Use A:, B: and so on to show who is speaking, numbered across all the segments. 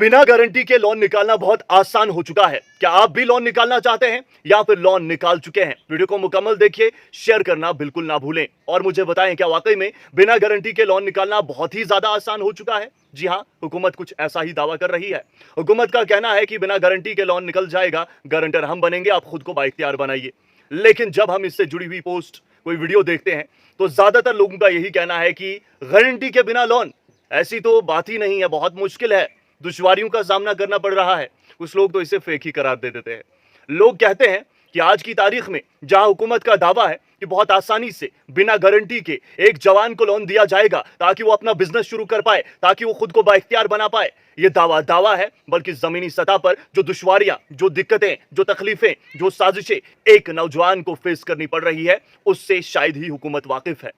A: बिना गारंटी के लोन निकालना बहुत आसान हो चुका है। क्या आप भी लोन निकालना चाहते हैं या फिर लोन निकाल चुके हैं? वीडियो को मुकम्मल देखिए, शेयर करना बिल्कुल ना भूलें और मुझे बताएं क्या वाकई में बिना गारंटी के लोन निकालना बहुत ही ज्यादा आसान हो चुका है। जी हां, हुकूमत कुछ ऐसा ही दावा कर रही है। हुकूमत का कहना है कि बिना गारंटी के लोन निकल जाएगा, गारंटर हम बनेंगे, आप खुद को बाइख्तियार बनाइए। लेकिन जब हम इससे जुड़ी हुई पोस्ट, कोई वीडियो देखते हैं तो ज्यादातर लोगों का यही कहना है कि गारंटी के बिना लोन, ऐसी तो बात ही नहीं है, बहुत मुश्किल है, दुश्वारियों का सामना करना पड़ रहा है। कुछ लोग तो इसे फेक ही करार दे देते हैं। लोग कहते हैं कि आज की तारीख में जहां हुकूमत का दावा है कि बहुत आसानी से बिना गारंटी के एक जवान को लोन दिया जाएगा ताकि वो अपना बिजनेस शुरू कर पाए, ताकि वो खुद को बाइख्तियार बना पाए, ये दावा है, बल्कि जमीनी सतह पर जो दुश्वारियां, जो दिक्कतें, जो तकलीफें, जो साजिशें एक नौजवान को फेस करनी पड़ रही है, उससे शायद ही हुकूमत वाकिफ है।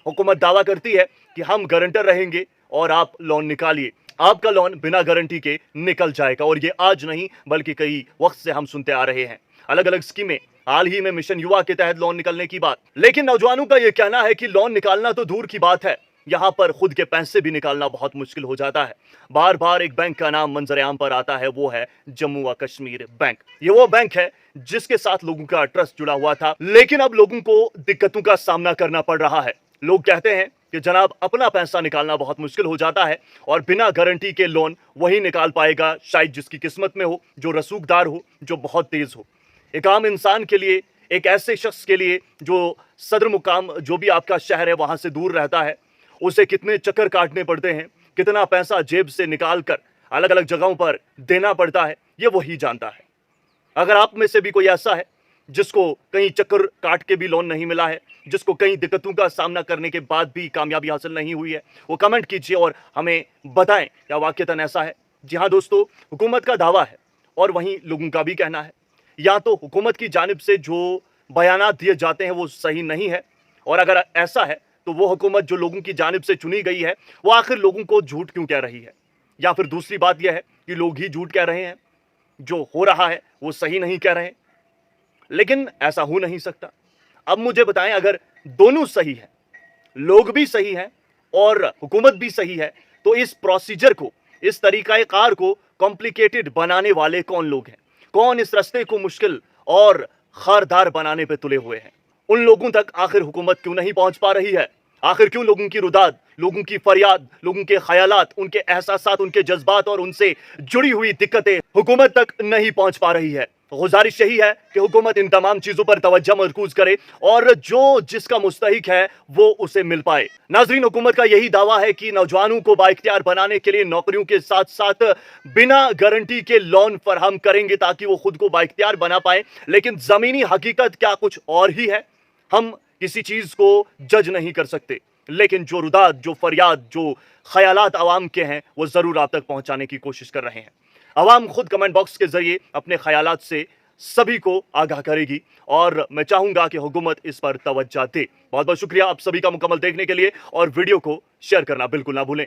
A: हुकूमत दावा करती है कि हम गारंटर रहेंगे और आप लोन निकालिए, आपका लोन बिना गारंटी के निकल जाएगा। और ये आज नहीं बल्कि कई वक्त से हम सुनते आ रहे हैं, अलग अलग स्कीमें, हाल ही में मिशन युवा के तहत लोन निकलने की बात। लेकिन नौजवानों का यह कहना है कि लोन निकालना तो दूर की बात है, यहां पर खुद के पैसे भी निकालना बहुत मुश्किल हो जाता है। बार बार एक बैंक का नाम मंजरेआम पर आता है, वो है जम्मू व कश्मीर बैंक। ये वो बैंक है जिसके साथ लोगों का ट्रस्ट जुड़ा हुआ था, लेकिन अब लोगों को दिक्कतों का सामना करना पड़ रहा है। लोग कहते हैं कि जनाब, अपना पैसा निकालना बहुत मुश्किल हो जाता है और बिना गारंटी के लोन वही निकाल पाएगा शायद जिसकी किस्मत में हो, जो रसूखदार हो, जो बहुत तेज हो। एक आम इंसान के लिए, एक ऐसे शख्स के लिए जो सदर मुकाम, जो भी आपका शहर है, वहां से दूर रहता है, उसे कितने चक्कर काटने पड़ते हैं, कितना पैसा जेब से निकाल कर अलग अलग जगहों पर देना पड़ता है, ये वही जानता है। अगर आप में से भी कोई ऐसा है जिसको कई चक्कर काट के भी लोन नहीं मिला है, जिसको कई दिक्कतों का सामना करने के बाद भी कामयाबी हासिल नहीं हुई है, वो कमेंट कीजिए और हमें बताएं क्या वाकईतन ऐसा है। जी हां दोस्तों, हुकूमत का दावा है और वहीं लोगों का भी कहना है, या तो हुकूमत की जानिब से जो बयानात दिए जाते हैं वो सही नहीं है, और अगर ऐसा है तो वो हुकूमत जो लोगों की जानिब से चुनी गई है वो आखिर लोगों को झूठ क्यों कह रही है, या फिर दूसरी बात यह है कि लोग ही झूठ कह रहे हैं, जो हो रहा है वो सही नहीं कह रहे हैं। लेकिन ऐसा हो नहीं सकता। अब मुझे बताएं, अगर दोनों सही है, लोग भी सही हैं और हुकूमत भी सही है, तो इस प्रोसीजर को, इस तरीकाकार को कॉम्प्लिकेटेड बनाने वाले कौन लोग हैं? कौन इस रास्ते को मुश्किल और खारदार बनाने पे तुले हुए हैं? उन लोगों तक आखिर हुकूमत क्यों नहीं पहुंच पा रही है? आखिर क्यों लोगों की रुदाद, लोगों की फरियाद, लोगों के ख्यालात, उनके एहसासात, उनके जज्बात और उनसे जुड़ी हुई दिक्कतें हुकूमत तक नहीं पहुंच पा रही है? गुजारिश यही है कि हुकूमत इन तमाम चीजों पर तवज्जो मरकूज करे और जो जिसका मुस्तहिक है वो उसे मिल पाए। नाजरीन, हुकूमत का यही दावा है कि नौजवानों को बाइख्तियार बनाने के लिए नौकरियों के साथ साथ बिना गारंटी के लोन फराहम करेंगे ताकि वो खुद को बाइख्तियार बना पाए। लेकिन जमीनी हकीकत क्या कुछ और ही है। हम किसी चीज को जज नहीं कर सकते, लेकिन जो रुदाद, जो फरियाद, जो ख्यालात आवाम के हैं वो जरूर आप तक पहुंचाने की कोशिश कर रहे हैं। आवाम खुद कमेंट बॉक्स के जरिए अपने ख्यालात से सभी को आगाह करेगी और मैं चाहूंगा कि हुकूमत इस पर तवज्जो दे। बहुत बहुत शुक्रिया आप सभी का मुकम्मल देखने के लिए और वीडियो को शेयर करना बिल्कुल ना भूलें।